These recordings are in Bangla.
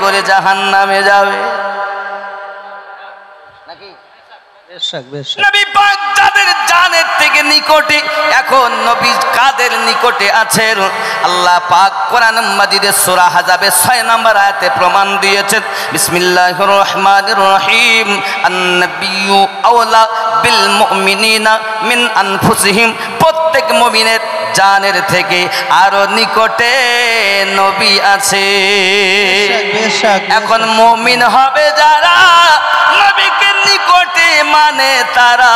করে জাহান্নামে যাবে নাকি? নবী পাক যাদের জানের থেকে নিকটে, এখন নবী কাদের নিকটে আছেন? আল্লাহ পাক কোরআন মাজিদে সূরা হাজাবে 6 নম্বর আয়াতে প্রমাণ দিয়েছেন, বিসমিল্লাহির রহমানির রহিম, আন-নাবিয়্যু আওলা বিল মুমিনিনা মিন আনফুসিহিম। প্রত্যেক মুমিনের জানের থেকে আরো নিকটে নবী আছে। এখন মুমিন হবে যারা নবীকে নিকটে মানে তারা,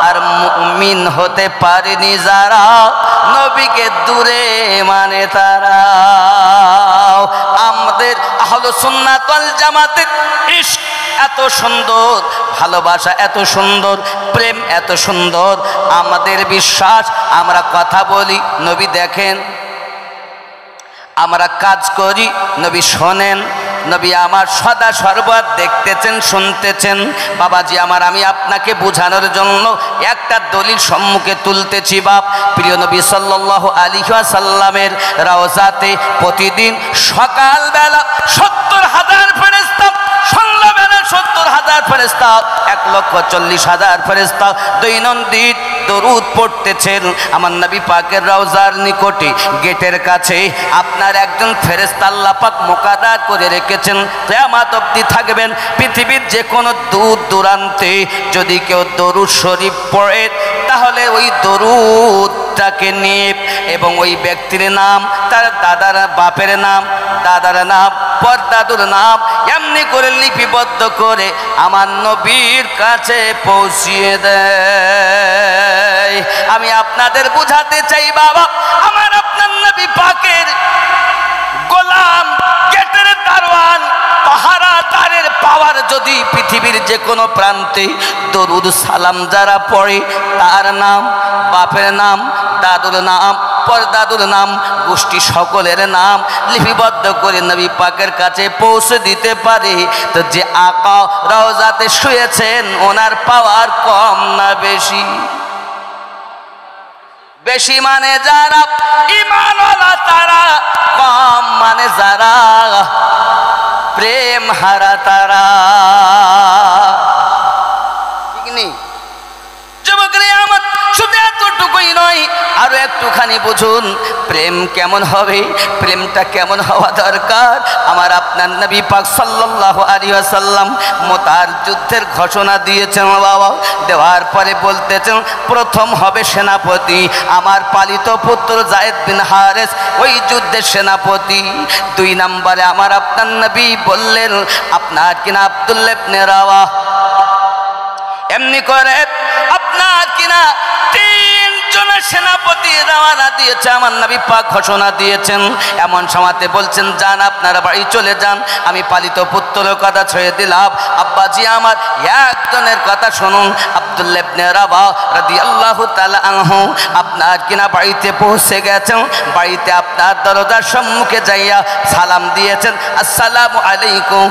আর মুমিন হতে পারেনি যারা নবীকে দূরে মানে তারা। আমাদের আহলে সুন্নাত ওয়াল জামাতের ইশক এত সুন্দর, ভালোবাসা এত সুন্দর, প্রেম এত সুন্দর, আমাদের বিশ্বাস, আমরা কথা বলি নবী দেখেন, আমরা কাজ করি নবী শোনেন, নবী আমার সদা সর্বদা দেখতেছেন, শুনতেছেন। বাবাজি আমার, আমি আপনাকে বোঝানোর জন্য একটা দলিল সম্মুখে তুলতেছি বাপ। প্রিয় নবী সাল্লাল্লাহু আলাইহি ওয়াসাল্লামের রওজাতে প্রতিদিন সকালবেলা 70,000 ফেরেশতা, সন্ধ্যাবেলা 70,000 ফেরেশতা, 1,40,000 ফেরেশতা দৈনন্দিন দরুদ পড়তেছেন আমার নবী পাকের রওজার নিকটে। গেটের কাছে আপনার একজন ফেরেশতা আল্লাহ পাক মুকাদ্দার করে রেখেছেন, কিয়ামত অবধি থাকবেন। পৃথিবীর যে কোনো দূর দূরান্তে যদি কেউ দরুদ শরীফ পড়ে, তাহলে ওই দরুদটাকে নিয়ে এবং ওই ব্যক্তির নাম, তার দাদার বাপের নাম, দাদার নাম, পরদাদুর নাম এমনি করে লিপিবদ্ধ করে আমার নবীর কাছে পৌঁছিয়ে দেয়। আমি আপনাদের বুঝাতে চাই বাবা, আমার আপনার নবী পাকের গোলাম, গেটের দারওয়ান, পাহারাদারের পাওয়ার যদি পৃথিবীর যে কোনো প্রান্তে দরুদ সালাম যারা পড়ে, তার নাম, বাপের নাম, দাদুর নাম, পরদাদুর নাম, গোষ্ঠী সকলের নাম লিপিবদ্ধ করে নবী পাকের কাছে পৌঁছে দিতে পারে, তো যে আকা রওজাতে শুয়েছেন ওনার পাওয়ার কম না বেশি? বেশি মানে যারা ঈমানওয়ালা তারা, কম মানে যারা প্রেম হারা তারা। ঠিক নেই যুবকরে আমার? শুধু এতটুকুই নয়, আরো একটুখানি বুঝুন প্রেম কেমন হবে, প্রেমটা কেমন হওয়া দরকার। আমার আপনার নবী পাক সাল্লাল্লাহু আলাইহি ওয়াসাল্লাম মুতার যুদ্ধের ঘোষণা দিয়েছেন বাবা, দেওয়ার পরে বলতেছেন প্রথম হবে সেনাপতি আমার পালিত পুত্র যায়েদ বিন হারেস, ওই যুদ্ধের সেনাপতি। 2 নম্বরে আমার আপনার নবী বললেন আপনার কিনা আব্দুল্লাহ ইবনে রাওয়াহ। এমনি করে আপনার কিনা 3 জনের সেনাপতি রওনা দিয়েছে, আমার নবী পাক ঘোষণা দিয়েছেন। এমন সময়তে বলছেন যান আপনারা বাড়ি চলে যান, আমি পালিত পুত্রের কথা ছুঁয়ে দিলাম। আব্বাজি আমার একজনের কথা শুনুন, আব্দুল্লাহ ইবনে রাওয়াহ রাদিয়াল্লাহু তাআলা আনহু আপনার কিনা বাড়িতে পৌঁছে গেছেন। বাড়িতে আপনার দরজার সম্মুখে যাইয়া সালাম দিয়েছেন, আসসালামু আলাইকুম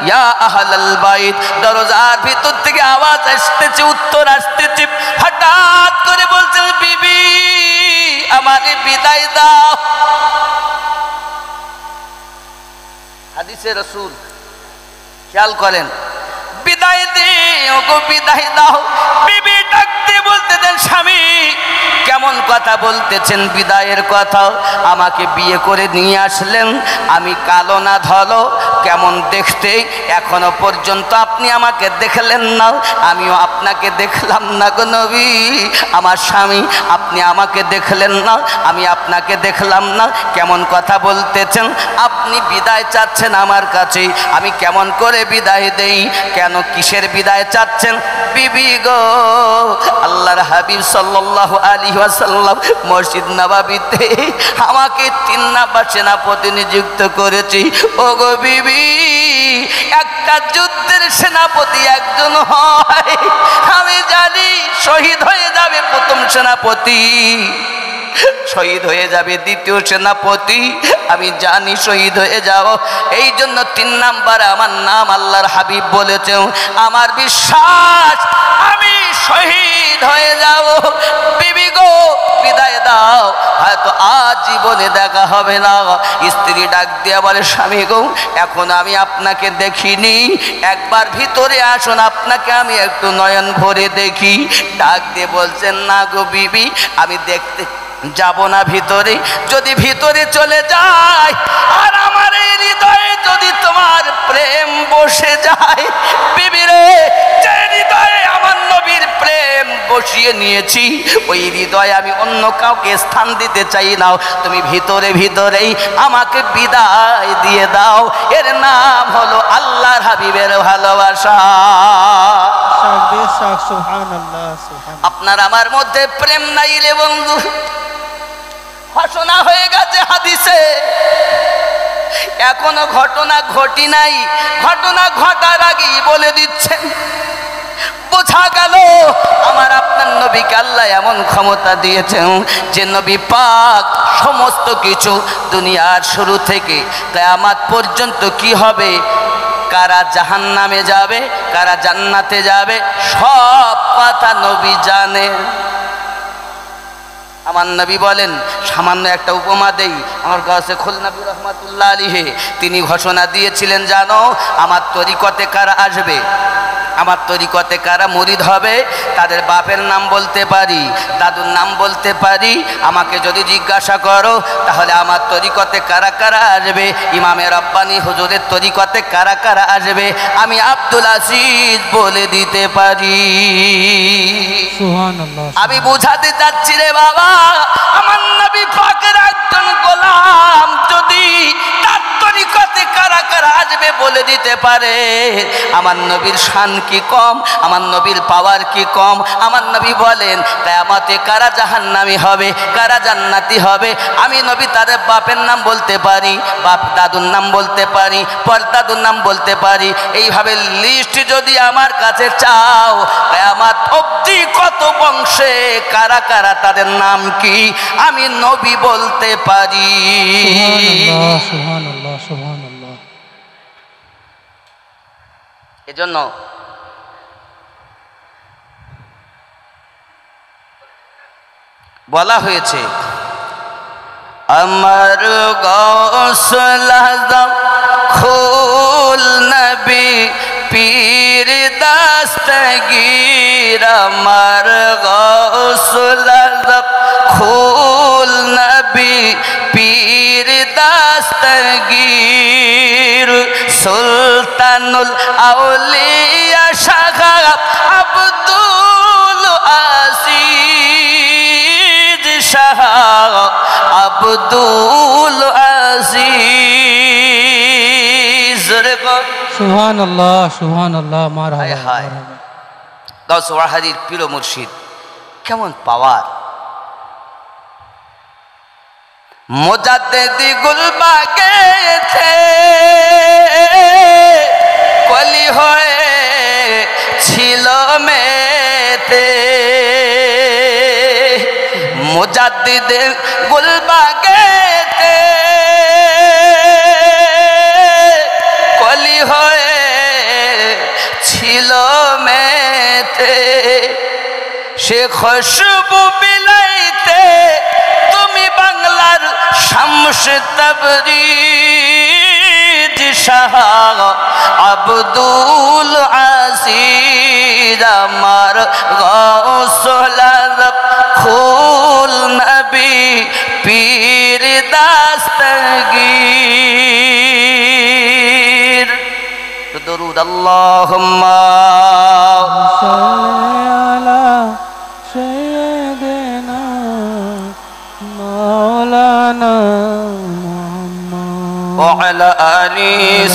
ইয়া আহলাল বাইত। দরজার ভিতর থেকে আওয়াজ আসতেছে, উত্তর আসতেছে। হঠাৎ করে বলছেন বিবি আমাকে বিদায় দাও। হাদিসে রাসূল খেয়াল করেন, বিদায় দিও গো, বিদায় দাও। বিবি ডাকতে বলতে দেন স্বামী কেমন কথা বলতেছেন, বিদায়ের কথা। আমাকে বিয়ে করে নিয়ে আসলেন, আমি কালো না ধলো, কেমন দেখতে, এখনো পর্যন্ত আপনি আমাকে দেখলেন না, আমিও আপনাকে দেখলাম না গো নবী। আমার স্বামী আপনি আমাকে দেখলেন না, আমি আপনাকে দেখলাম না, কেমন কথা বলতেছেন। আপনি বিদায় চাচ্ছেন আমার কাছে, আমি কেমন করে বিদায় দেই? কেন কিসের বিদায় চাচ্ছেন বিবি গো? আল্লাহর হাবিব সাল্লাল্লাহু আলাইহি ওয়াসাল্লাম মসজিদ নববীতে আমাকে 3 নাম্বার সেনাপতি নিযুক্ত করেছি। ও গো বিবি, একটা যুদ্ধের সেনাপতি একজন হয়, আমি জানি শহীদ হয়ে যাবে প্রথম সেনাপতি, শহীদ হয়ে যাবে দ্বিতীয় সেনাপতি, আমি জানি শহীদ হয়ে যাও। এই জন্য 3 নাম্বার আমার নাম আল্লাহর হাবিব বলেছেন। আমার বিশ্বাস আমি শহীদ শহীদ হয়ে যাও। বিবি গো বিদায় দাও, হয়তো আজ জীবনে দেখা হবে না। স্ত্রী ডাক দিয়ে বলে, স্বামী গো এখন আমি আপনাকে দেখিনি, একবার ভিতরে আসুন, আপনাকে আমি একটু নয়ন ভরে দেখি। ডাক দিয়ে বলছেন, না গো বিবি, আমি দেখতে যাব না ভিতরে। যদি ভিতরে চলে যায় আর আমার এই হৃদয়ে যদি তোমার প্রেম বসে যায়, বিবি রে, যে হৃদয়ে আমার নবীর প্রেম বসিয়ে নিয়েছি ওই হৃদয়ে আমি অন্য কাউকে স্থান দিতে চাই না। তুমি ভিতরে ভিতরেই আমাকে বিদায় দিয়ে দাও। এর নাম হলো আল্লাহর হাবিবের ভালোবাসা। আপনার আমার মধ্যে প্রেম নাই রে বন্ধু, ঘোষণা হয়ে গেছে হাদিসে, এখনো ঘটনা ঘটি নাই, ঘটনা ঘটার আগেই বলে দিচ্ছেন। বোঝা গেল আমার আপনার নবীকে আল্লাহ এমন ক্ষমতা দিয়েছেন যে নবী পাক সমস্ত কিছু দুনিয়ার শুরু থেকে কিয়ামত পর্যন্ত কি হবে, কারা জাহান্নামে যাবে কারা জান্নাতে যাবে, সব কথা নবী জানে। আমার নবী বলেন, সামান্য একটা উপমা দেই, আমার কাছে খুলনাবী রহমাতুল্লাহ আলাইহি তিনি ঘোষণা দিয়েছিলেন, জানো আমার তরিকতে কারা আসবে, আমার তরিকতে কারা মুরিদ হবে, তাদের বাপের নাম বলতে পারি, দাদুর নাম বলতে পারি। আমাকে যদি জিজ্ঞাসা করো তাহলে আমার তরিকতে কারা কারা আসবে, ইমামে রব্বানী হুজুরের তরিকতে কারা কারা আসবে, আমি আব্দুল আজিজ বলে দিতে পারি। সুবহানাল্লাহ। আমি বুঝাতে চাচ্ছি রে বাবা, আমার নবী পাকের একজন গোলাম যদি তার তরিকতে কারা কারা আসবে বলে দিতে পারে, আমার নবীর শান কি কম, আমার নবীর পাওয়ার কি কম। আমার নবী বলেন, কিয়ামতে কারা জাহান্নামী হবে কারা জান্নাতি হবে, আমি নবী তাদের বাপের নাম বলতে পারি, বাপ দাদুর নাম বলতে পারি, পরদাদুর নাম বলতে পারি। এইভাবে লিস্ট যদি আমার কাছে চাও, কিয়ামত অবধি কত বংশে কারা কারা তাদের নাম কি আমি নবী বলতে পারি। সুবহানাল্লাহ, সুবহানাল্লাহ, সুবহানাল্লাহ। এজন্য বলা হয়েছে, আমার গৌসুল আজম খুল নবী পীর দস্তগীর, আমার গৌসুল আজম খুল নবী পীর দস্তগীর, সুলতানুল আউলিয়া শাহ আব্দুল আজিজ, শাহ আব্দুল আজিজ। সুবহানাল্লাহ, সুবহানাল্লাহ, মারহাবা। গাউস ওয়াহাদির পীর মুর্শিদ কেমন পাওয়ার। মুজাদ্দিদ গুলবাগে थे কলি হয়ে ছিল মেতে, মুজাদ্দিদ গুলবাগে थे কলি হয়ে ছিল মেতে, সে খুশবু বিলাইতে তুমি বাংলার শামস তবরিজ, শাহ আব্দুল আজিজ, আমার গৌসুল আজম খুল নবী পীর দস্তগীর। দরুদ আল্লাহুম্মা وعلى آل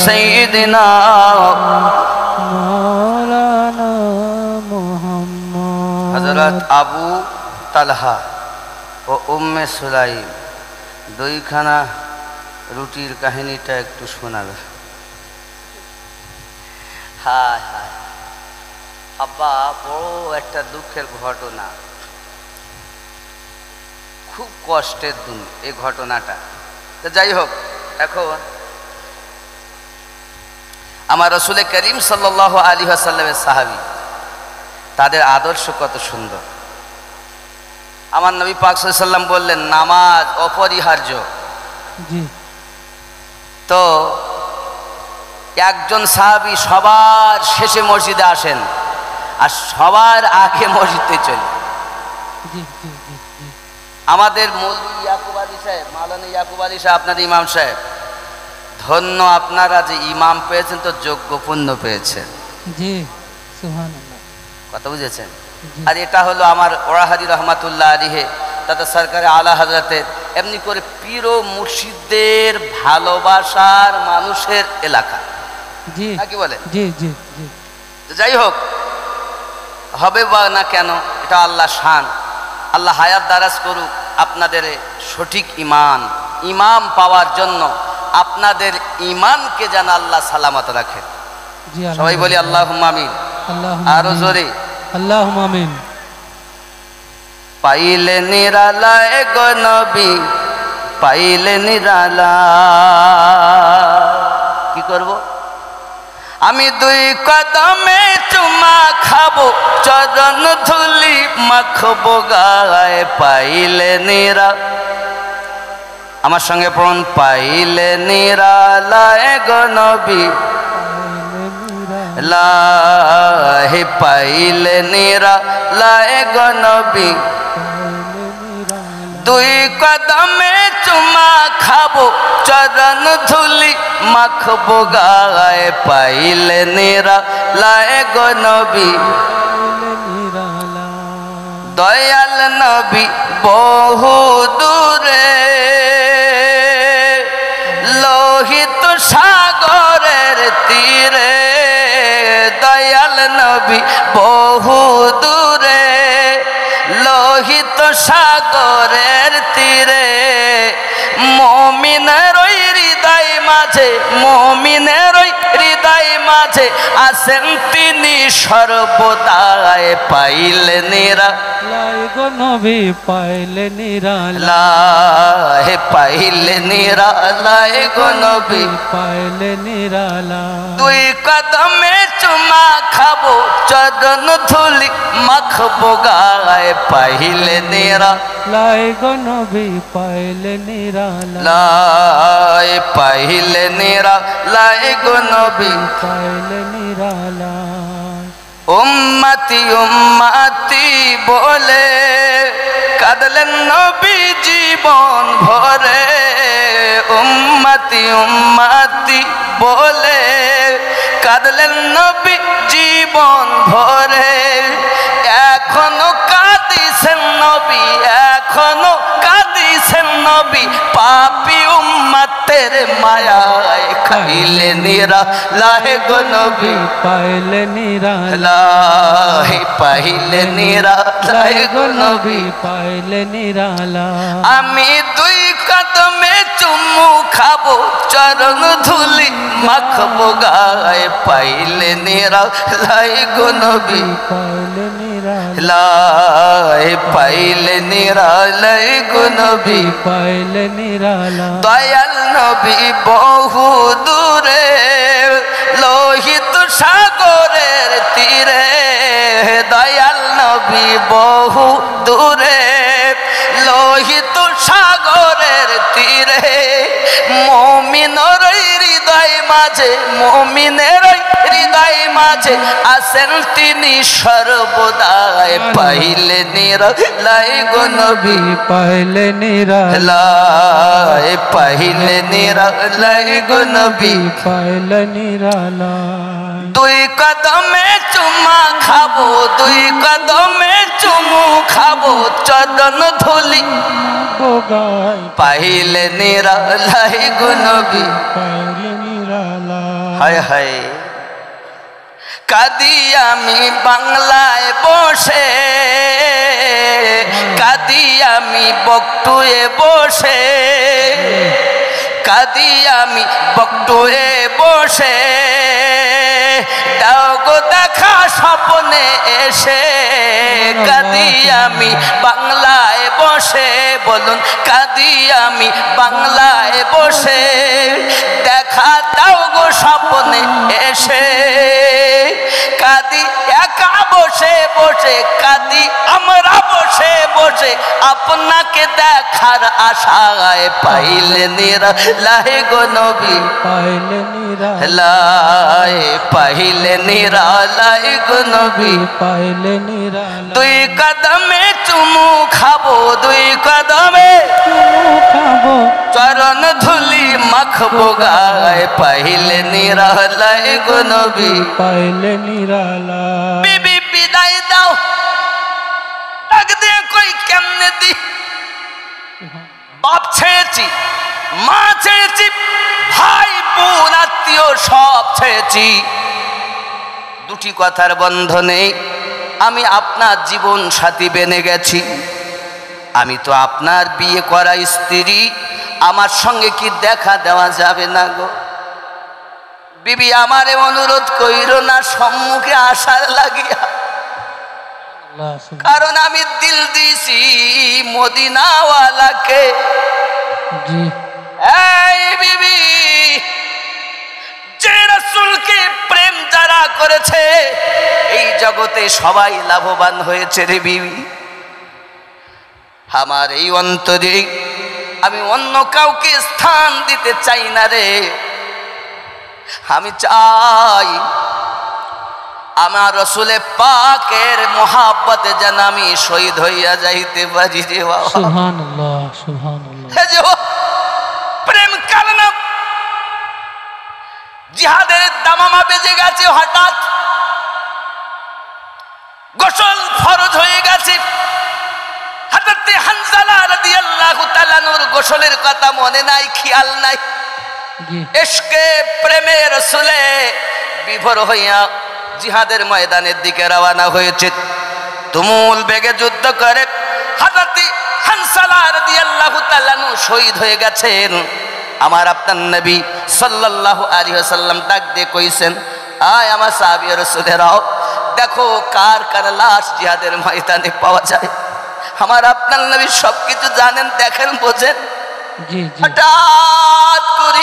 سيدنا مولانا محمد। হযরত আবু তালহা ও উম্মে সুলাইম দুইখানা রুটির কাহিনীটা একটু শোনাবে। হায় হায় আব্বা, বড় একটা দুঃখের ঘটনা, খুব কষ্টের দিন এই ঘটনাটা। তো যাই হোক, এখন আমার রাসূল করিম সাল্লাল্লাহু আলাইহি ওয়াসাল্লামের সাহাবী, তাদের আদর্শ কত সুন্দর। আমার নবী পাক সাল্লাল্লাহু আলাইহি ওয়াসাল্লাম বললেন নামাজ অপরিহার্য। তো একজন সাহাবী সবার শেষে মসজিদে আসেন আর সবার আগে মসজিদে চলে। আমাদের মৌলভী ইয়াকুব আলী সাহেব, মাওলানা ইয়াকুব আলী সাহেব, আপনার ইমাম সাহেব, ধন্য আপনারা যে ইমাম পেয়েছেন তো যোগ্যপূর্ণ পেয়েছেন। জি সুবহানাল্লাহ, কথা বুঝেছেন? আর এটা হলো আমার ওরাহাদি রহমাতুল্লাহ আলিহে দাদা সরকারে আলা হযরতের এমনি করে পীর ও মুর্শিদদের ভালোবাসার মানুষের এলাকা। জি নাকি বলে? জি জি জি। যাই হোক, হবে বা না কেন এটা আল্লাহ শান। আল্লাহ হায়াত দারাজ করুক আপনাদের সঠিক ইমাম পাওয়ার জন্য আপনাদের ইমানকে যেন আল্লাহ সালামত রাখেন। সবাই বলি আল্লাহুম্মা আমিন। আরো জোরে আল্লাহুম্মা আমিন। পাইলে নিরালায় গো নবী, পাইলে নিরালা, কি করব? আমি দুই কদমে চুমা খাবো, চরণ ধুলি মাখবো গায়ে, পাইলে নিরা, আমার সঙ্গে পড়ুন, পাইলে নিরালায় গো নবী, লাহে পাইলে নিরালায় গো নবী, দুই কদমে চুমা খাবো, চরণ ধুলি মাখবো গায়ে, পাইলে নিরালায় গো নবী, দয়াল নবী বহু দূরে, লোহিত সাগরের তীরে, দয়াল নবী বহু দূরে, লোহিত সাগরের তীরে, মুমিনের ওই হৃদয় মাঝে, মুমিনের ওই হৃদয় মাঝে আছেন তিনি সর্বদাই, পাইলে নিরালায় গো নবী, পাইলে নিরালা, হে পাইলে নিরালায় গো নবী, পাইলে নিরালা, দুই কদমে চুমা খাবো, চরণ ধুলি মাখবো গায়ে, পাইলে নিরালায় গো নবী, পাইলে নিরালা, পাইলে নিরালায় গো নবী, পাইলে নিরালা। উম্মতি উম্মতি বলে কাঁদলেন নবী জীবন ভরে, উম্মতি উম্মতি বলে কাঁদলেন নবী জীবন ভরে, এখনো কাঁদিছেন নবী, এখনো কাঁদিছেন নবী, পাপী উম্মতের মায়ায়, খাইলে নিরালায় গো নবী, পাইলে নিরালা, পাইলে নিরালায় গো নবী, পাইলে নিরালা। আমি দুই কদমে চুমু খাবো, চরণ ধুলি মাখবো গায়ে, পাইলে নিরালায় গো নবী, পাইলে নিরালা, পাইলে নিরালায় গো নবী, পাইলে নিরালা, দয়াল নবী বহু দূরে, লোহিত সাগরের তীরে, দয়াল নবী বহু দূরে, লোহিত সাগরের তীরে, মুমিনের হৃদয় মাঝে, মুমিনের হৃদয় মাঝে আছেন তিনি সর্বদাই, পাইলে নিরালায় গো নবী, পাইলে নিরালা, পাইলে নিরালায় গো নবী, পাইলে নিরালা, দুই কদমে চুমা খাবো, দুই কদমে চুমু খাবো, চরণ ধুলি গায়, পাইলে নিরালায় গো নবী, পাইলে নিরালা। হায় হায়, কাঁদি আমি বাংলায় বসে, কাঁদি আমি বকটুয়ে বসে, কাঁদি আমি বকটুয়ে বসে, দাও গো দেখা স্বপ্নে এসে, কাঁদি আমি বাংলায় বসে, বলুন কাঁদি আমি বাংলায় বসে, দেখা দাও গো স্বপ্নে এসে, কাঁদি একা বসে বসে, কাঁদি আমরা বসে বসে, হয়ে আপনাকে দেখার আশায় পাইলে নিরালায় গো নবী পাইলে নিরালায় লাই পাইলে নিরালায় গো নবী পাইলে নিরালায় দুই কদমে চুমু খাবো দুই কদমে চুমু খাবো চরণ ধুলি মাখবো গায়ে পাইলে নিরালায় গো নবী পাইলে নিরালায় বিবি বিদায় দাও ডাক দিয়ে কই কেমনে দি বাপ ছেড়েছি মা ছেড়েছি ভাই বোন আত্মীয় সব ছেড়েছি দুটি কথার বন্ধনে আমি আপনার জীবন সাথী বেনে গেছি আমি তো আপনার বিয়ে করা স্ত্রী আমার সঙ্গে কি দেখা দেওয়া যাবে না গো বিবি আমারে অনুরোধ কইরো না সম্মুখে আসার লাগিয়া আল্লাহ সুবহান কারণ আমি দিল দিছি মদিনাওয়ালাকে জি এই বিবি যে রাসূলকে প্রেম যারা করেছে এই জগতে সবাই লাভবান হয়েছে রে বিবি আমার এই অন্তরে আমি অন্য কাউকে স্থান দিতে চাই না রে আমি চাই আমার রসুলে পাকের মোহাব্বতে যেন আমি শহীদ হইয়া যাইতে পারি রে বাবা সুবহানাল্লাহ সুবহানাল্লাহ হে যে প্রেম কারণ জিহাদের দামামা বেজে গেছে হঠাৎ গোসল ফরজ হয়ে গেছে হযরত হানজালা রাদিয়াল্লাহু তাআলা নূর গোসলের কথা মনে নাই খেয়াল নাই জি ইশকে প্রেমে রসুলে বিভোর হইয়া জিহাদের ময়দানের দিকে রওনা হয়েছে তুমুল বেগে যুদ্ধ করে হযরত হানজালা রাদিয়াল্লাহু তাআলা নূর শহীদ হয়ে গেছেন আমার আপনার নবী সাল্লাল্লাহু আলাইহি ওয়াসাল্লাম ডাক দিয়ে কইছেন আয় আমার সাহাবী রাসূলেরাও দেখো কার কার লাশ জিহাদের ময়দানে পাওয়া যায় আমার আপনার নবী সবকিছু জানেন দেখেন বোঝেন জি জি হঠাৎ করে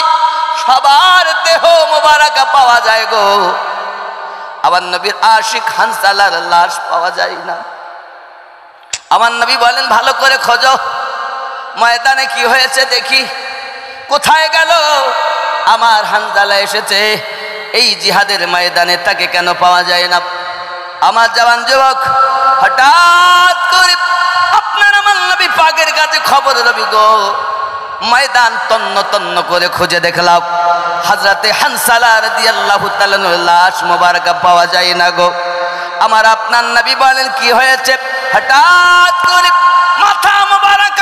সবার দেহ মোবারকা পাওয়া যায় গো আমার নবীর আশিক হানজালার লাশ পাওয়া যায় না আমার নবী বলেন ভালো করে খোঁজো ময়দানে কি হয়েছে দেখি কোথায় গেল আমার হানজালা এসেছে এই জিহাদের ময়দানে তাকে কেন পাওয়া যায় না আমার জওয়ান যুবক হঠাৎ করে আপনার আমার নবী পাকের কাছে খবর রবি গো ময়দান তন্ন তন্ন করে খুঁজে দেখলাম হযরতে হানজালা রাদিয়াল্লাহু তাআলার লাশ মোবারকা পাওয়া যায় না গো আমার আপনার নবী বলেন কি হয়েছে হঠাৎ করে মাথা মোবারক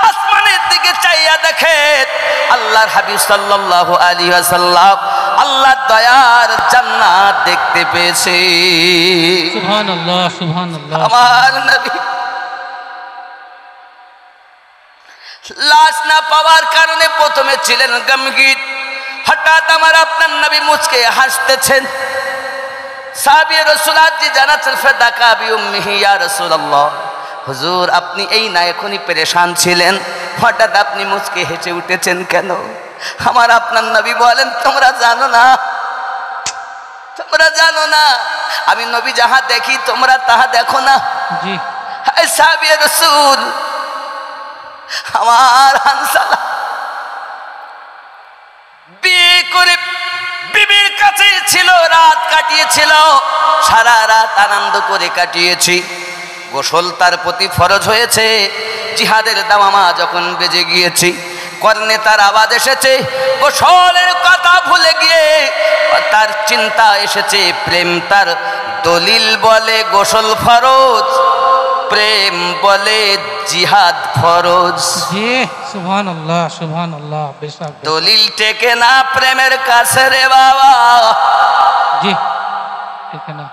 আসমানের দিকে চাইয়া দেখে আল্লাহর হাবিব সাল্লাল্লাহু আলাইহি ওয়াসাল্লাম আল্লাহর দয়ার জান্নাত দেখতে পেয়েছে সুবহানাল্লাহ সুবহানাল্লাহ আমার নবী লাশ না পাওয়ার কারণে প্রথমে ছিলেন গমগীন হঠাৎ আমার আপনার নবী মুচকে হাসতেছেন সাহাবী রাসূল আজি জানাতেন ফাদাকা বিউম্মিহি ইয়া রাসূলুল্লাহ হুজুর আপনি এই না এখনই পেরেশান ছিলেন হঠাৎ আপনি মুচকে হেসে উঠেছেন কেন আমার আপনার নবী বলেন তোমরা জানো না আমি নবী যাহা দেখি তোমরা তাহা দেখো না জি হে সাহাবী রাসূল আমার হানজালা বিয়ে করে বিবির কাছে ছিল রাত কাটিয়েছিল সারা রাত আনন্দ করে কাটিয়েছি গোসল তার প্রতি ফরজ হয়েছে জিহাদের দামামা যখন বেজে গিয়েছি কর্ণে তার আওয়াজ এসেছে গোসলের কথা ভুলে গিয়ে তার চিন্তা এসেছে প্রেম তার দলিল বলে গোসল ফরজ প্রেম বলে জিহাদ ফরজ জি সুবহানাল্লাহ সুবহানাল্লাহ বেশক দলিল টেকে না প্রেমের কাছে রে বাবা জি ঠিক না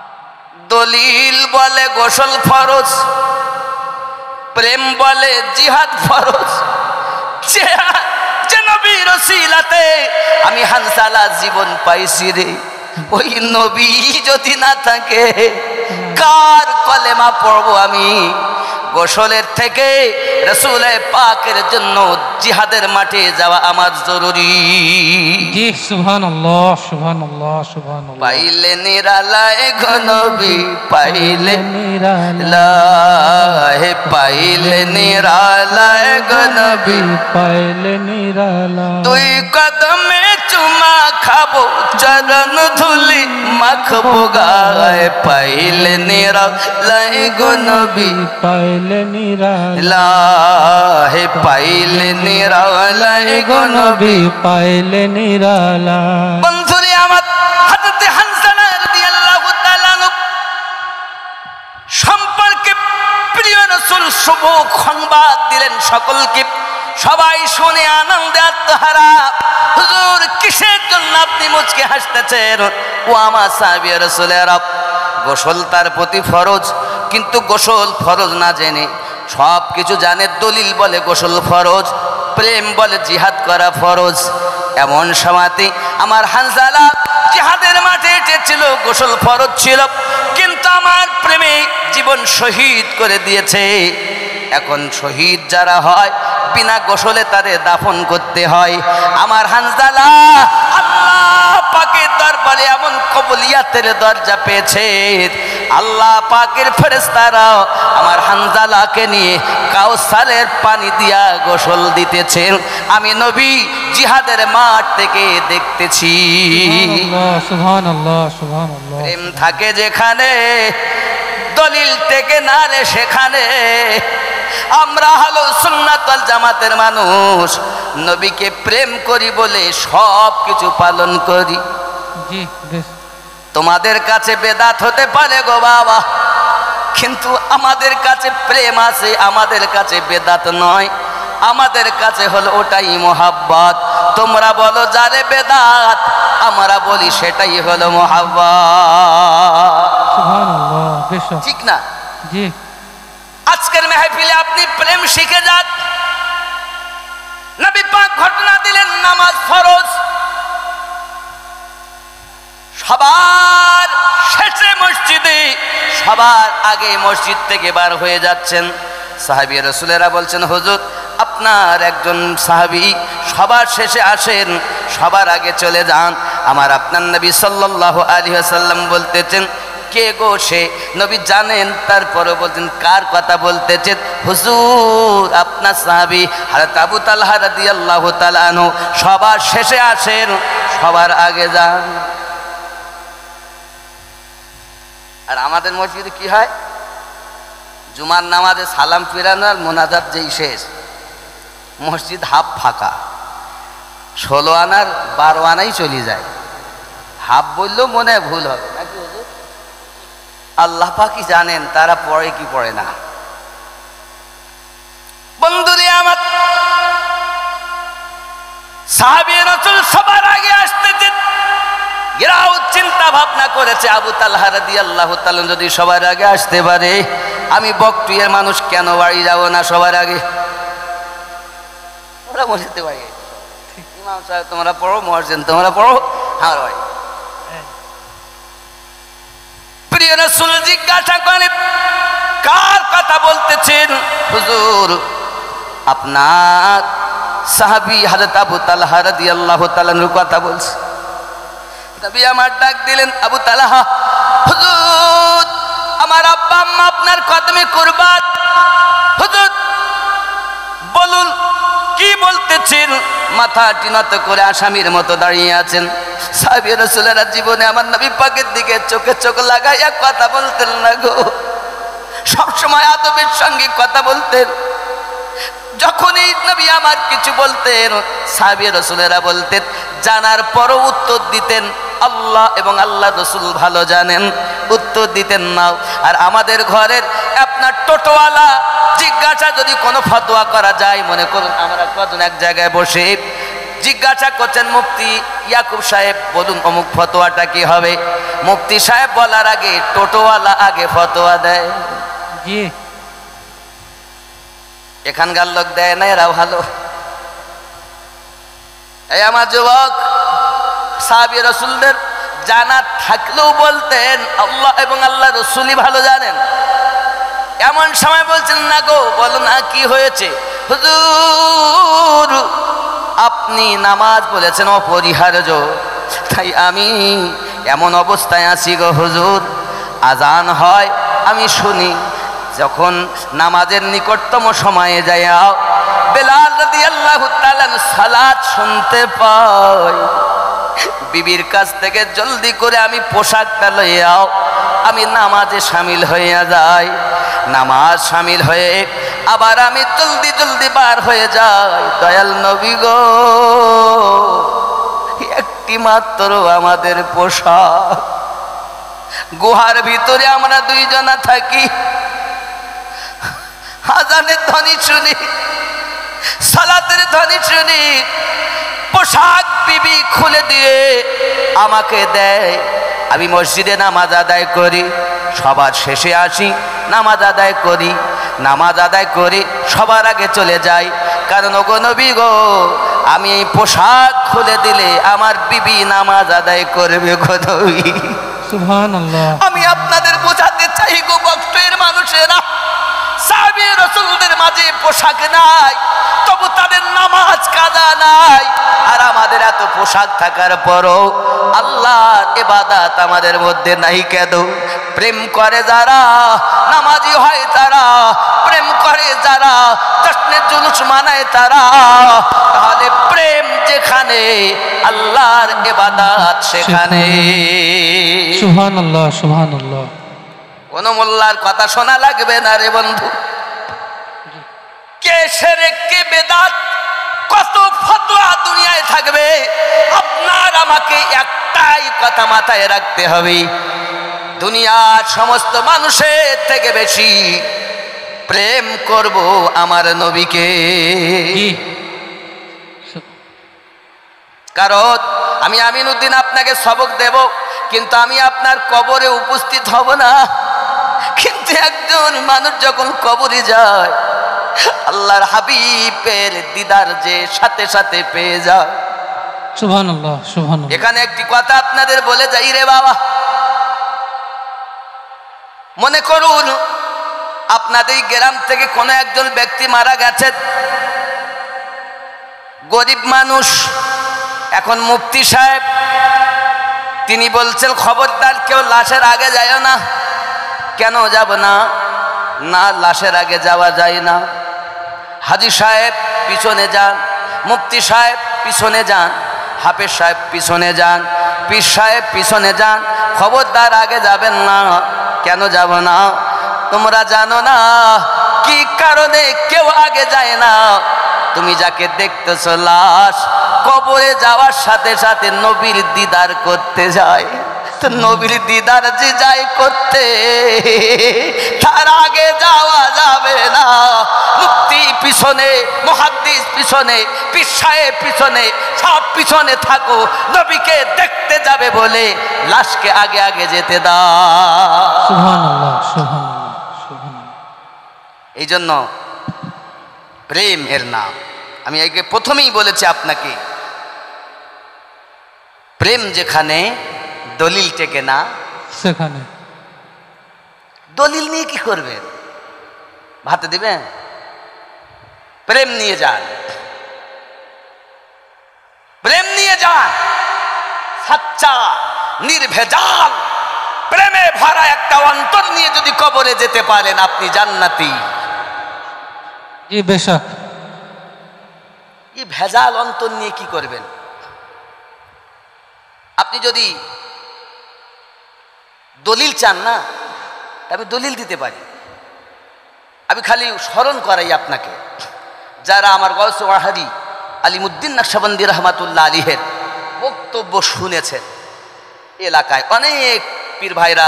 দলিল বলে গোসল ফরজ প্রেম বলে জিহাদ ফরজ যে নবীর ওসিলাতে আমি হানজালা জীবন পাইছি রে ওই নবী যদি না থাকে কার কলেমা পড়বো আমি গোসলের থেকে রাসূল পাকের জন্য জিহাদের মাঠে যাওয়া আমার জরুরি। জি সুবহানাল্লাহ সুবহানাল্লাহ সুবহানাল্লাহ। পাইলে নিরালায় গো নবী পাইলে নিরালায় হে পাইলে নিরালায় গো নবী পাইলে নিরালায়। দুই কদমে চুমা খাবো চরণ ধুলি মাখবো গায়ে পাইলে নিরালায় গো নবী পাইলে নিরালায় হে পাইলে নিরালায় গো নবী। পাইলে নিরালায়। বন্ধুরে আমার হযরতে হানজালা রাদিয়াল্লাহু তাআলা সম্পর্কে প্রিয় রাসূল শুভ সংবাদ দিলেন সকলকে। সবাই শুনে আনন্দে আত্মহারা। হুজুর কিসের জন্য আপনি মুচকে হাসতেছেন? ও আমার সাহাবী রাসূলেরা, গোসল তার প্রতি ফরজ, কিন্তু গোসল ফরজ না জেনে সব কিছু জানে। দলিল বলে গোসল ফরজ, প্রেম বলে জিহাদ করা ফরজ। এমন সময়তে আমার হানজালা জিহাদের মাঠে এসেছিল, গোসল ফরজ ছিল, কিন্তু আমার প্রেমে জীবন শহীদ করে দিয়েছে। এখন শহীদ যারা হয় বিনা গোসলে তাদের দাফন করতে হয়। আমার হানজালা আল্লাহ পাকের দরবারে এমন কবুলিয়াতের দরজা পেয়েছে, আল্লাহ পাকের ফেরেশতারা আমার হানজালাকে নিয়ে কাউসারের পানি দিয়া গোসল দিতেছেন। আমি নবী জিহাদের মাঠ থেকে দেখতেছি। সুবহানাল্লাহ সুবহানাল্লাহ। প্রেম থাকে যেখানে, দলিল থেকে না রে সেখানে। আমরা হলো সুন্নাত ওয়াল জামাতের মানুষ, নবীকে প্রেম করি বলে সব কিছু পালন করি। জি বেশ। তোমাদের কাছে বেদাত হতে পারে গো বাবা, কিন্তু আমাদের কাছে প্রেম আছে, আমাদের কাছে বেদাত নয়, আমাদের কাছে হলো ওটাই মোহাব্বত। তোমরা বলো যারে বেদাত, আমরা বলি সেটাই হলো মোহাব্বত। সুবহানাল্লাহ বেশ। ঠিক না? জি। আজকের মেহফিলে আপনি প্রেম শিখে যান। নবী পাক ঘটনা দিলেন, নামাজ ফরজ, সবার শেষে মসজিদে, সবার আগে মসজিদ থেকে বার হয়ে যাচ্ছেন। সাহাবী রাসূলেরা বলছেন, হুজুর আপনার একজন সাহাবী সবার শেষে আসেন, সবার আগে চলে যান। আমার আপনার নবী সাল্লাল্লাহু আলাইহি ওয়াসাল্লাম বলতেছেন, কে গো সে? নবী জানেন, তারপরে বলতেন কার কথা বলতেছেন? হুজুর আপনার সাহাবী হযরত আবু তালহা রাদিয়াল্লাহু তাআলা আনহু সবার শেষে আসেন, সবার আগে যান। আর আমাদের মসজিদে কি হয়? জুমার নামাজে সালাম ফিরানো আর মোনাজাত যেই শেষ, মসজিদ হাফ ফাঁকা। 16 আনার 12 আনাই চলে যায়। হাফ বললেও মনে হয় ভুল হবে নাকি হুজুর? আল্লাহ পাকই জানেন তারা পড়ে কি পড়ে না। বন্ধুরে আমার, সাহাবী রাসূল সবার আগে আসতেছেন। এরাও চিন্তা ভাবনা করেছে, আবু তালহা রাদিয়াল্লাহু তাআলা যদি সবার আগে আসতে পারে, আমি বকটুয়ের মানুষ কেন বাড়ি যাব না সবার আগে? ওরা মসজিদে বাড়ি, ইমাম সাহেব তোমরা পড়ো, মুয়াজ্জিন তোমরা পড়ো, আমার ভাই। প্রিয় রাসূল জিজ্ঞাসা করে, কার কথা বলতেছেন? হুজুর আপনার সাহাবী হযরত আবু তালহা রাদিয়াল্লাহু তাআলার কথা বলছে। নবী আমার ডাক দিলেন, আবু তালহা, হুজুর আমার আব্বা আম্মা আপনার কদমে কুরবান। হুজুর বলুন কি বলতেছেন? মাথা নত করে আসামির মতো দাঁড়িয়ে আছেন। সাহাবী রাসূলেরা জীবনে আমার নবী পাকের দিকে চোখে চোখ লাগাইয়া কথা বলতেন না গো, সবসময় আদবের সঙ্গে কথা বলতেন। যখনই নবী আমার কিছু বলতেন, সাহাবী রাসূলেরা বলতেন, জানার পরও উত্তর দিতেন, আল্লাহ এবং আল্লাহ রাসূল ভালো জানেন, উত্তর দিতেন না। আর আমাদের ঘরের আপনার টোটোওয়ালা জিজ্ঞাসা যদি কোনো ফতোয়া করা যায়, মনে করুন আমরা কজন এক জায়গায় বসে জিজ্ঞাসা করছেন, মুফতি ইয়াকুব সাহেব বলুন অমুক ফতোয়াটা কি হবে? মুফতি সাহেব বলার আগে টোটোওয়ালা আগে ফতোয়া দেয়। জি। এখানকার লোক দেয় না, এরা ভালো। এই আমার যুবক, সাহাবী রাসূলদের জানা থাকলেও বলতেন আল্লাহ এবং আল্লাহ রাসূলই ভালো জানেন। এমন সময় বলছেন, না গো, বলো না কি হয়েছে? হুজুর, আপনি নামাজ বলেছেন অপরিহার্য, তাই আমি এমন অবস্থায় আছি গো হুজুর। আজান হয়, আমি শুনি, যখন নামাজের নিকটতম সময়ে যাই, বেলাল রাদিয়াল্লাহু তাআলা সালাত শুনতে পাই। বিবির কাছ থেকে জলদি করে আমি পোশাকটা লইয়া আমি নামাজে শামিল হইয়া যাই। নামাজ শামিল হয়ে আবার আমি জলদি জলদি বার হয়ে যাই। দয়াল নবী গো, একটি মাত্র আমাদের পোশাক, গুহার ভিতরে আমরা দুইজনা থাকি। আজানের ধ্বনি শুনি, সালাতের ধ্বনি শুনি, পোশাক বিবি খুলে দিয়ে আমাকে দেয়। আমি মসজিদে নামাজ আদায় করি, সবার শেষে আসি, নামাজ আদায় করি। নামাজ আদায় করি সবার আগে চলে যাই, কারণ ওগো নবী গো, আমি এই পোশাক খুলে দিলে আমার বিবি নামাজ আদায় করবে গো নবী। সুবহানাল্লাহ। আমি আপনাদের বোঝাতে চাই গো বক্তের মানুষেরা, সাহাবী রাসূলদের মাঝে পোশাক নাই, তবু তাদের নামাজ কাজা নাই। আর আমাদের এত পোশাক থাকার পরও আল্লাহর ইবাদত আমাদের মধ্যে নাই কেন? প্রেম করে যারা, নামাজি হয় তারা, প্রেম করে যারা, জশ্নে জুলুস মানায় তারা। তাহলে প্রেম যেখানে, আল্লাহর ইবাদত সেখানে। সুবহানাল্লাহ, সুবহানাল্লাহ। কোন মোল্লার কথা শোনা লাগবে না রে বন্ধু। কে শিরক, কে বেদাত, কত ফতোয়া দুনিয়ায় থাকবে, আপনার আমাকে একটাই কথা মাথায় রাখতে হবে, দুনিয়ার সমস্ত মানুষের থেকে বেশি প্রেম করব আমার নবীকে। কারণ আমি আমিনউদ্দিন আপনাকে সবক দেব, কিন্তু আমি আপনার কবরে উপস্থিত হব না। কিন্তু একজন মানুষ যখন কবরে যায়, আল্লাহর হাবিবের দিদার যে সাথে সাথে পেয়ে যায়। সুবহানাল্লাহ, সুবহানাল্লাহ। এখানে একটি কথা আপনাদের বলে যাই রে বাবা, মনে করুন আপনাদের গ্রাম থেকে কোনো একজন ব্যক্তি মারা গেছে, গরিব মানুষ। এখন মুফতি সাহেব তিনি বলছেন, খবরদার কেউ লাশের আগে যায় না। কেন যাব না? না, লাশের আগে যাওয়া যায় না। হাজী সাহেব পিছনে যান, মুফতি সাহেব পিছনে যান, হাফেজ সাহেব পিছনে যান, পীর সাহেব পিছনে যান, খবরদার আগে যাবেন না। কেন যাব না? তোমরা জানো না কি কারণে কেউ আগে যায় না? তুমি যাকে দেখতেছ লাশ, কবরে যাওয়ার সাথে সাথে নবীর দিদার করতে যায়। তো নবীর দিদার যে যায় করতে, তার আগে যাওয়া যাবে না। মুফতি পিছনে, মুহাদ্দিস পিছনে, পীর সাহেব পিছনে, সব পিছনে থাকো, নবীকে দেখতে যাবে বলে লাশকে আগে আগে যেতে দাও। সুবহানাল্লাহ, সুবহানাল্লাহ, সুবহানাল্লাহ। এই জন্য প্রেম এর নাম। আমি আগে প্রথমেই বলেছি আপনাকে, প্রেম যেখানে দলিল টেকে না, সেখানে দলিল নিয়ে কি করবেন? ভাতে দিবেন? প্রেম নিয়ে যান, প্রেম নিয়ে যান। সাচ্চা নির্ভেজাল প্রেমে ভরা একটা অন্তর নিয়ে যদি কবরে যেতে পারেন, আপনি জান্নাতি। জি বেশক। এই ভেজাল অন্তর নিয়ে কি করবেন? আপনি যদি দলিল চান না, আমি দলিল দিতে পারি। আমি খালি স্মরণ করাই আপনাকে, যারা আমার গৌসে ওয়াহাদি আলিমুদ্দিন নকশবন্দি রহমাতুল্লাহ আলাইহির বক্তব্য শুনেছেন, এলাকায় অনেক পীর ভাইরা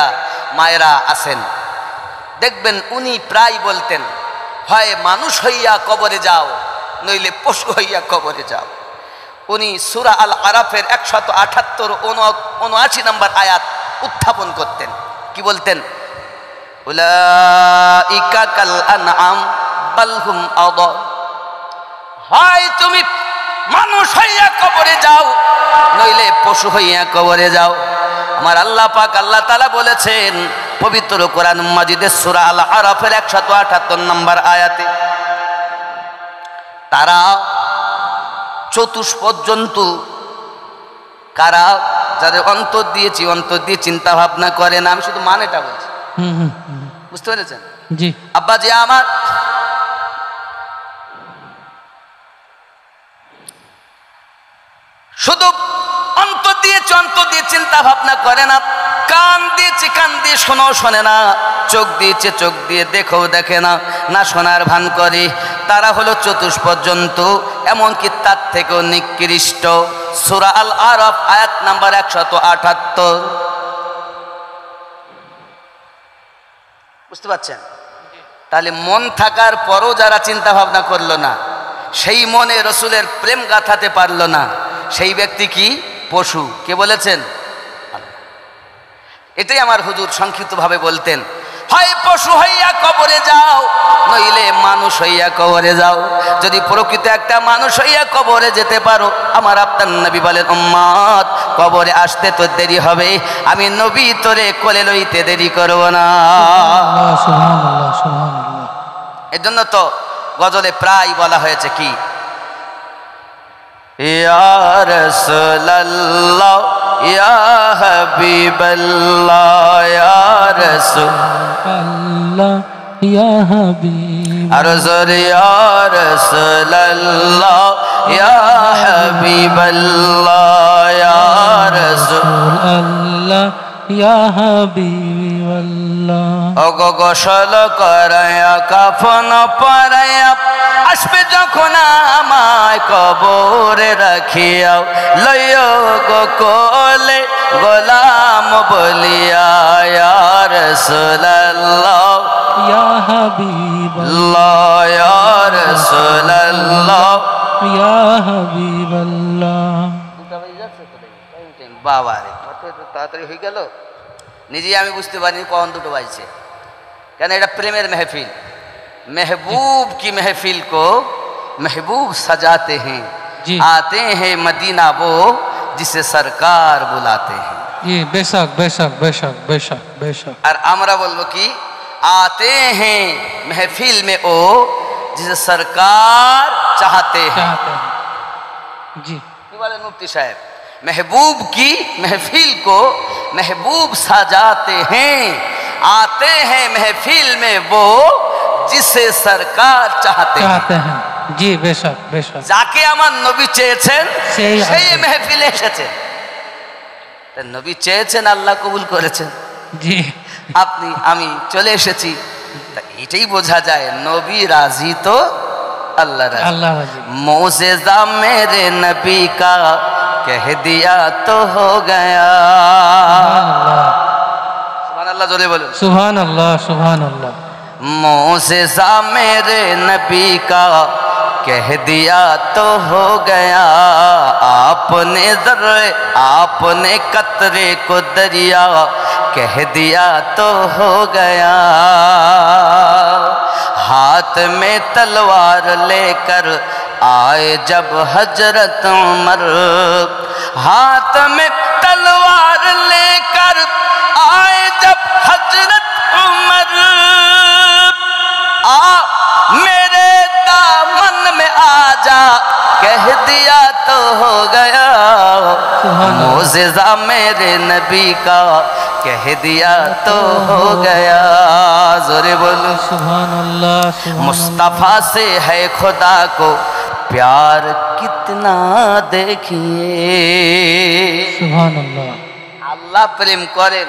মায়েরা আছেন, দেখবেন উনি প্রায় বলতেন, হয় মানুষ হইয়া কবরে যাও, নইলে পশু হইয়া কবরে যাও। উনি সূরা আল আরাফের 178 নম্বর আয়াত উত্থাপন করতেন। কি বলতেন? উলাইকা কাল আনআম বাল হুম আদাল। হয় তুমি মানুষ হইয়া কবরে যাও, নইলে পশু হইয়া কবরে যাও। আমার আল্লাহ পাক আল্লাহ তাআলা বলেছেন, পবিত্র কোরআন মাজিদের সূরা আল আরাফের 178 নম্বর আয়াতে। তারা চতুষ্পদ জন্তু কারা? যাদের অন্তর দিয়েছি, অন্তর দিয়ে চিন্তা ভাবনা করে না। আমি শুধু মানেটা বলছি, বুঝতে পেরেছেন? জি আব্বাজি আমার, শুধু অন্তর দিয়েছে, অন্তর দিয়ে চিন্তা ভাবনা করে না। কান দিয়েছে, কান দিয়ে শোনাও শোনে না। চোখ দিয়েছে, চোখ দিয়ে দেখেও দেখে না, না শোনার ভান করে। তারা হলো চতুষ্পদ জন্তু, এমনকি তার থেকেও নিকৃষ্ট। সূরা আল আরাফ আয়াত নাম্বার 178। বুঝতে পারছেন? তাহলে মন থাকার পরও যারা চিন্তা ভাবনা করলো না, সেই মনে রসুলের প্রেম গাথাতে পারলো না, সেই ব্যক্তি কি? পশু। কে বলেছেন? এটাই আমার হুজুর সংক্ষিপ্তভাবে বলতেন, হয় পশু হইয়া কবরে যাও, নইলে মানুষ হইয়া কবরে যাও। যদি প্রকৃত একটা মানুষ হইয়া কবরে যেতে পারো, আমার আপনার নবী বলেন, উম্মত কবরে আসতে তো দেরি হবে, আমি নবী তোরে কোলে লইতে দেরি করব না। সুবহানাল্লাহ সুবহানাল্লাহ। এজন্য তো গজলে প্রায় বলা হয়েছে কি, ইয়া রাসূলুল্লাহ ইয়া হাবিবাল্লাহ ইয়া রাসূলুল্লাহ ইয়া হাবিব, আর জোরে ইয়া রাসূলুল্লাহ ইয়া হাবিবাল্লাহ ইয়া রাসূলুল্লাহ ইয়া হাবিবাল্লাহ। ওগো গোসল করায়া কাফন পরায়া আসবে যখন আমায় কবরে রাখিয়াও, লইও গো কোলে গোলাম বলিয়া ইয়া রাসূলুল্লাহ ইয়া হাবিবাল্লাহ ইয়া রাসূলুল্লাহ ইয়া হাবিবাল্লাহ। বাবা রে, কত তাড়াতাড়ি হয়ে গেল, নিজেই আমি বুঝতে পারিনি কখন দুটো বাজছে। কেন? এটা প্রেমের মেহফিল। महबूब की महफिल को महबूब सजाते हैं, आते हैं मदीना वो जिसे सरकार बुलाते हैं। ये बेशक बेशक बेशक बेशक बेशक। और आमरा बोलबो कि आते हैं महफिल में वो जिसे सरकार चाहते हैं। जी की बोले मुफ्ती साहब, महबूब की महफिल को महबूब सजाते हैं, आते हैं महफिल में वो जिसे सरकार चाहते हैं। जी बेशक बेशक। যাকে আমার নবী চেয়েছেন সেই মেহফিলে এসেছেন। নবী চেয়েছেন, আল্লাহ কবুল করেছেন। জি আপনি আমি চলে এসেছি, এটাই বোঝা যায় নবী রাজি তো अल्लाह राजी। मोज़ेज़ा मेरे नबी का कह दिया तो हो गया। सुभान अल्लाह, जोरे बोलो सुभान अल्लाह सुभान अल्लाह। मोज़ेज़ा मेरे नबी का कह दिया तो हो गया, आपने ज़र्रे आपने कतरे को दरिया कह दिया तो हो गया। हाथ में तलवार लेकर आए जब हजरत उमर, हाथ में तलवार लेकर आए जब हजरत उमर, आ मेरे दामन में आजा कह दिया तो हो गया। मोज़ेज़ा मेरे नबी का कह दिया तो हो गया। जोरे बोलो सुभान अल्लाह। मुस्तफ़ा से है खुदा को प्यार कितना देखिए। सुभान अल्लाह। আল্লাহ প্রেম করেন,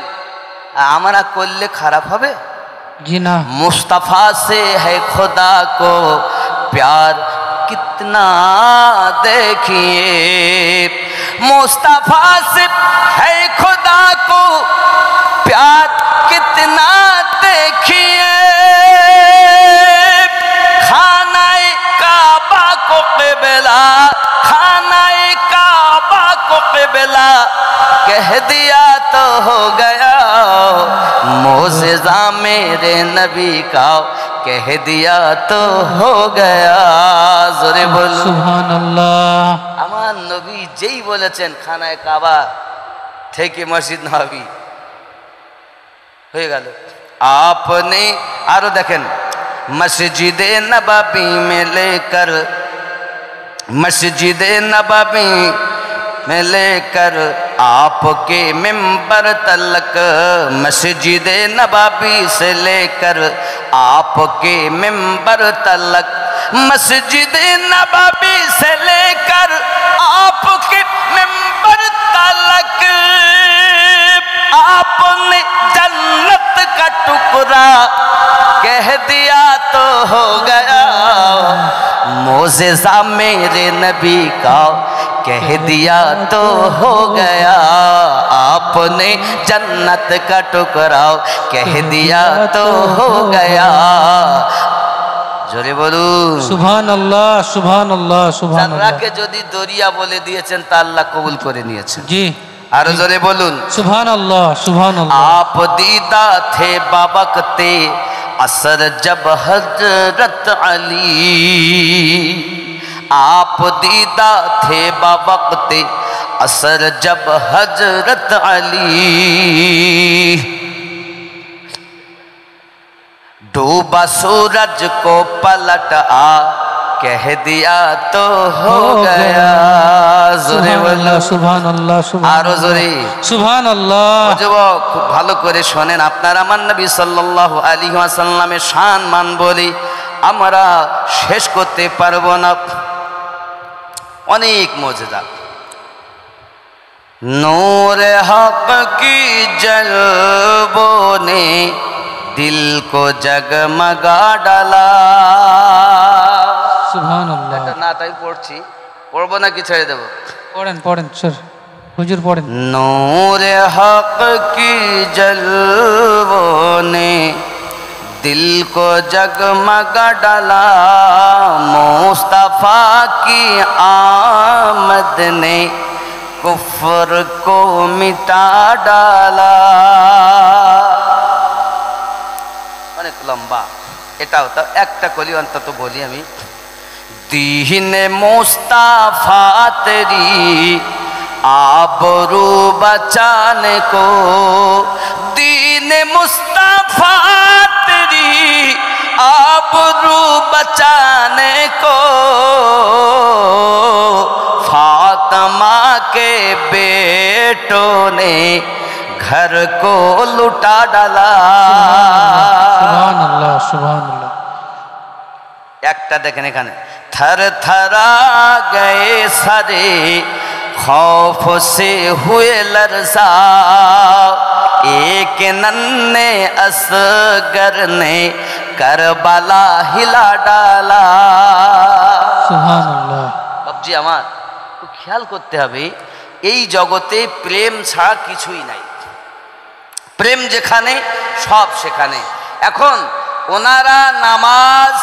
আমরা করলে খারাপ হবে? जी ना। मुस्तफ़ा से है खुदा को प्यार कितना देखिए, मुस्तफ़ा से है खुदा को प्यार कितना देखिए। खानाए काबा को क़िबला, खानाए काबा को क़िबला कह दिया तो हो गया। मोज़ेज़ा मेरे नबी का कह दिया तो हो गया। जोरे बोलो सुभान अल्लाह। আমার নবী যেই বলেছেন খানায় কাবা থেকে মসজিদ নববী হয়ে গেল। আপনি আরো দেখেন, মসজিদে নববী में लेकर, मस्जिद नबवी में लेकर आपके मिंबर तलक, मस्जिद नबवी से लेकर आपके मिंबर तलक, मस्जिद नबवी से लेकर आपके मिंबर तलक, आपने जन्नत का टुकड़ा कह दिया तो हो गया, मोज़ेज़ा मेरे नबी का कह दिया तो हो गया, आपने जन्नत का टुकड़ा कह दिया तो हो गया। জোরে বলুন সুবহানাল্লাহ, সুবহানাল্লাহ, সুবহানাল্লাহ। জান্নাতকে যদি দরিয়া বলে দিয়েছেন তা আল্লাহ কবুল করে নিয়েছেন। জি, আরো জোরে বলুন সুবহানাল্লাহ, সুবহানাল্লাহ। आप दीदा थे बाबकते असर जब हजरत अली, आप दीदा थे बाबकते असर जब हजरत अली, डूबा सूरज को पलट आ कह दिया तो हो गया। জোরে বলো সুবহানাল্লাহ, আরো জোরে সুবহানাল্লাহ। যুবক খুব ভালো করে শোনেন, আপনার আমার নবী সাল্লাল্লাহু আলাইহি ওয়াসাল্লামের শান মান বলি আমরা শেষ করতে পারবো না, অনেক মুজিজা। নূর হক কি জলবों ने दिल को जगमगा डाला। সুবহানাল্লাহ। এটা না তাই পড়ছি, পড়বো নাকি ছেড়ে দেবো? পড়েন পড়েন স্যার, হুজুর পড়েন। नूर हक की जलवों ने दिल को जगमगा डाला, मुस्तफा की आमद ने कुफ्र को मिटा डाला। অনেক লম্বা, এটাও তো একটা কলি অন্তত বলি আমি। दीन मुस्तफा तेरी आबरू बचाने को, दीन मुस्तफा तेरी आबरू बचाने को, फातिमा के बेटों ने घर को लुटा डाला। সুবহানাল্লাহ, সুবহানাল্লাহ। একটা দেখেন এখানে, थर थरा गए सारे खौफ से हुए लरसा, एक नन्हे असगर ने करबला हिला डाला। সুবহানাল্লাহ। বাবজি আমার খুব খেয়াল করতে হবে, এই জগতে প্রেম ছাড়া কিছুই নাই, প্রেম যেখানে সব সেখানে। এখন ওনারা নামাজ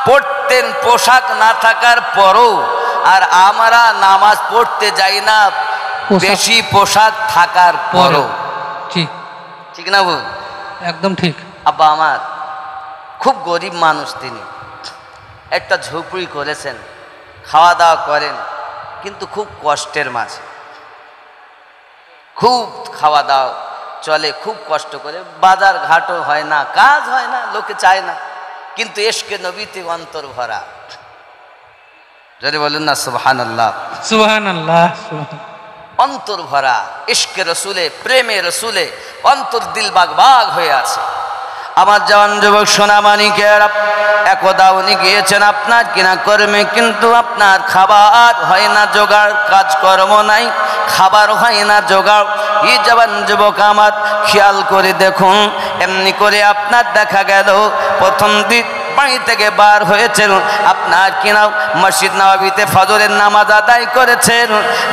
পড়তেন পোশাক না থাকার পরও, আর আমরা নামাজ পড়তে যাই না বেশি পোশাক থাকার পরও। ঠিক, ঠিক না বল? একদম ঠিক। আব্বা আমার খুব গরিব মানুষ, তিনি একটা ঝুপড়ি করেছেন, খাওয়া দাওয়া করেন, কিন্তু খুব কষ্টের মাঝে, খুব খাওয়া দাওয়া চলে খুব কষ্ট করে, বাজার ঘাটও হয় না, কাজ হয় না, লোকে চায় না, কিন্তু ইশকে নবীতে অন্তর ভরা। যদি বলুন না সুবহানাল্লাহ, সুবহানাল্লাহ, অন্তর ভরা ইশকে রসুলে, প্রেমে রসুলে অন্তর দিল বাগ বাগ হয়ে আছে। আমার জওয়ান যুবক সোনা মানিকেরা, একদা উনি গিয়েছেন আপনার কিনা কর্মে, কিন্তু আপনার খাবার হয় না জোগাড়, কাজকর্ম নাই, খাবার হয় না জোগাড়। এই জওয়ান যুবক আমার খেয়াল করে দেখুন, এমনি করে আপনার দেখা গেল প্রথম দিন বাড়ি থেকে বার হয়েছেন, আপনার কিনা মসজিদ নববীতে ফজরের নামাজ আদায় করেছেন,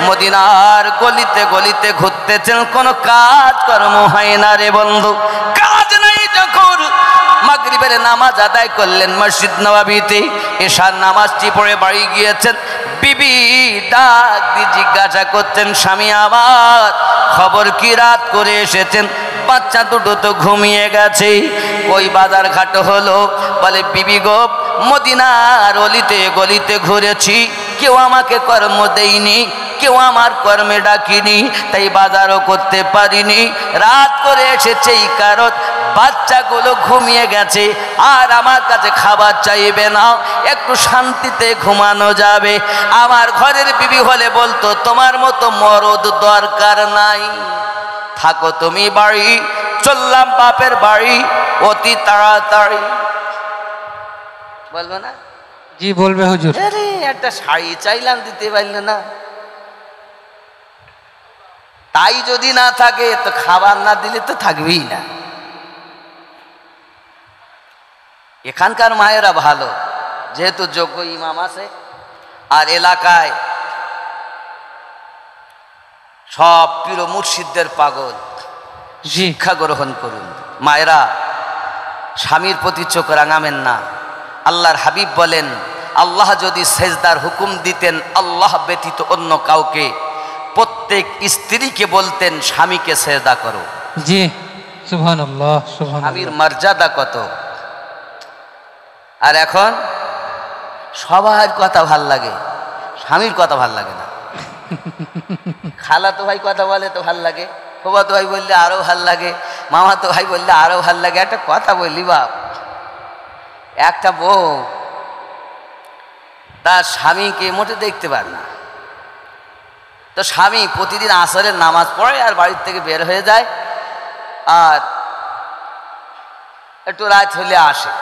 মদিনার গলিতে গলিতে ঘুরতেছেন, কোনো কাজ কর্ম হয় না রে বন্ধু, কাজ নাই। যখন মাগরিবের নামাজ আদায় করলেন মসজিদ নববীতে, এশার নামাজটি পড়ে বাড়ি গিয়েছেন, বিবি ডাক দিয়ে জিজ্ঞাসা করছেন, স্বামী আমার খবর কি, রাত করে এসেছেন, বাচ্চা দুটো তো ঘুমিয়ে গেছে, কই বাজার ঘাট হলো? বলে বিবি গো, মদিনার অলিতে গলিতে ঘুরেছি, কেউ আমাকে কর্ম দেয়নি, কেউ আমার কর্মে ডাকিনি, তাই বাজারও করতে পারিনি। রাত করে এসেছে এই কারণ বাচ্চাগুলো ঘুমিয়ে গেছে, আর আমার কাছে খাবার চাইবে না, একটু শান্তিতে ঘুমানো যাবে। আমার ঘরের বিবি হলে বলতো তোমার মতো মরদ দরকার নাই, থাকো তুমি বাড়ি। চললাম বাপের বাড়ি অতি তাড়াতাড়ি। বলবো না? জি বলবে হুজুর। আরে একটা শাড়ি চাইলাম, দিতে পারল না। তাই যদি না থাকে তো খাবার না দিলে তো থাকবেই না। এখানকার মায়েরা ভালো, যেহেতু যোগ্য ইমাম আছে, আর এলাকায় সব পীর মুর্শিদদের পাগল। শিক্ষা গ্রহণ করুন মায়েরা, স্বামীর প্রতি চোখ রাঙাবেন না। আল্লাহর হাবিব বলেন, আল্লাহ যদি সেজদার হুকুম দিতেন আল্লাহ ব্যতীত অন্য কাউকে, প্রত্যেক স্ত্রীকে বলতেন স্বামীকে সেজদা করো। জি সুবহানাল্লাহ, সুবহানাল্লাহ। স্বামীর মর্যাদা কত! আর এখন সবার কথা ভাল লাগে, স্বামীর কথা ভাল লাগে না। খালাতো ভাই কথা বলে তো ভাল লাগে, ফুফাতো ভাই বললে আরো ভাল লাগে, মামাতো ভাই বললে আরো ভাল লাগে। একটা কথা বললি বাপ, একটা বউ তার স্বামীকে মোটে দেখতে পারে না, তো স্বামী প্রতিদিন আসরের নামাজ পড়ে আর বাড়ির থেকে বের হয়ে যায়, আর একটু রাত হলে আসে।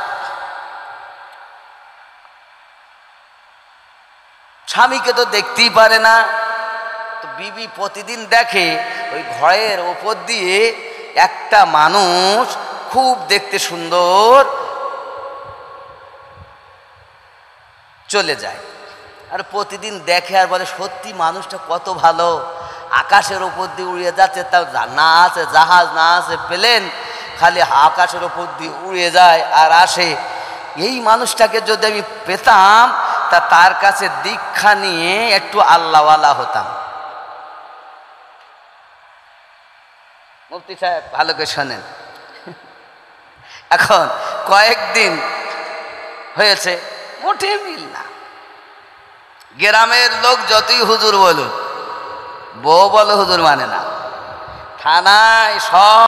স্বামীকে তো দেখতেই পারে না, তো বিবি প্রতিদিন দেখে ওই ঘরের ওপর দিয়ে একটা মানুষ খুব দেখতে সুন্দর চলে যায়, আর প্রতিদিন দেখে আর বলে সত্যি মানুষটা কত ভালো, আকাশের ওপর দিয়ে উড়িয়ে যাচ্ছে, তাও না আছে জাহাজ, না আছে প্লেন, খালি আকাশের ওপর দিয়ে উড়িয়ে যায় আর আসে। এই মানুষটাকে যদি আমি পেতাম তা তার কাছে দীক্ষা নিয়ে একটু আল্লাহওয়ালা হতাম। মুফতি সাহেব ভালো করে শোনেন, এখন কয়েকদিন হয়েছে মোটে মিল না। গ্রামের লোক যতই হুজুর বলুন, বউ বলে হুজুর মানে না, থানায় সব